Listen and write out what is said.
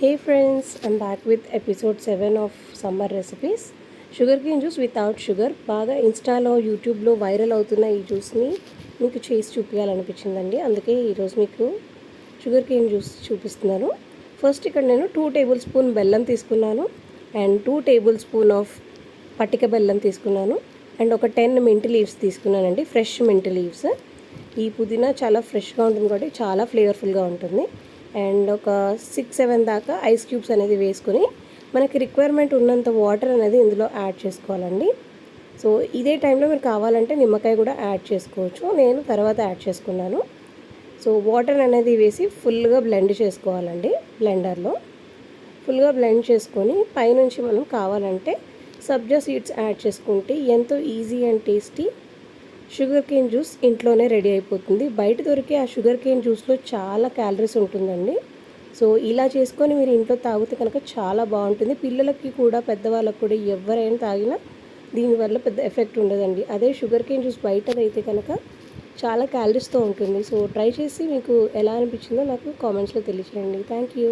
Hey friends, I'm back with episode 7 of Summer Recipes. Sugar cane juice without sugar బాగా ఇన్స్టాలో యూట్యూబ్లో viral అవుతున్న ఈ జ్యూస్ని మీకు చేసి చూపించాలనిపించిందండి. అందుకే ఈరోజు మీకు షుగర్ కేన్ జ్యూస్ చూపిస్తున్నాను. ఫస్ట్ ఇక్కడ నేను 2 టేబుల్ స్పూన్ బెల్లం తీసుకున్నాను అండ్ 2 టేబుల్ స్పూన్ ఆఫ్ పటిక బెల్లం తీసుకున్నాను అండ్ ఒక 10 మింట్ లీవ్స్ తీసుకున్నానండి, ఫ్రెష్ మింట్ లీవ్స్. ఈ పుదీనా చాలా ఫ్రెష్గా ఉంటుంది కాబట్టి చాలా ఫ్లేవర్ఫుల్గా ఉంటుంది. అండ్ ఒక 6-7 దాకా ఐస్ క్యూబ్స్ అనేది వేసుకొని మనకి రిక్వైర్మెంట్ ఉన్నంత వాటర్ అనేది ఇందులో యాడ్ చేసుకోవాలండి. సో ఇదే టైంలో మీరు కావాలంటే నిమ్మకాయ కూడా యాడ్ చేసుకోవచ్చు, నేను తర్వాత యాడ్ చేసుకున్నాను. సో వాటర్ అనేది వేసి ఫుల్గా బ్లెండ్ చేసుకోవాలండి. బ్లెండర్లో ఫుల్గా బ్లెండ్ చేసుకొని పైనుంచి మనం కావాలంటే సబ్జా సీడ్స్ యాడ్ చేసుకుంటే ఎంతో easy and tasty sugar cane juice ఇంట్లోనే రెడీ అయిపోతుంది. బయట దొరికే ఆ షుగర్ కేన్ జ్యూస్లో చాలా క్యాలరీస్ ఉంటుందండి. సో ఇలా చేసుకొని మీరు ఇంట్లో తాగితే కనుక చాలా బాగుంటుంది. పిల్లలకి కూడా పెద్దవాళ్ళకి కూడా ఎవరైనా తాగినా దీనివల్ల పెద్ద ఎఫెక్ట్ ఉండదండి. అదే షుగర్ కేన్ జ్యూస్ బయటదైతే కనుక చాలా క్యాలరీస్తో ఉంటుంది. సో ట్రై చేసి మీకు ఎలా అనిపించిందో నాకు కామెంట్స్లో తెలియజేయండి. Thank you.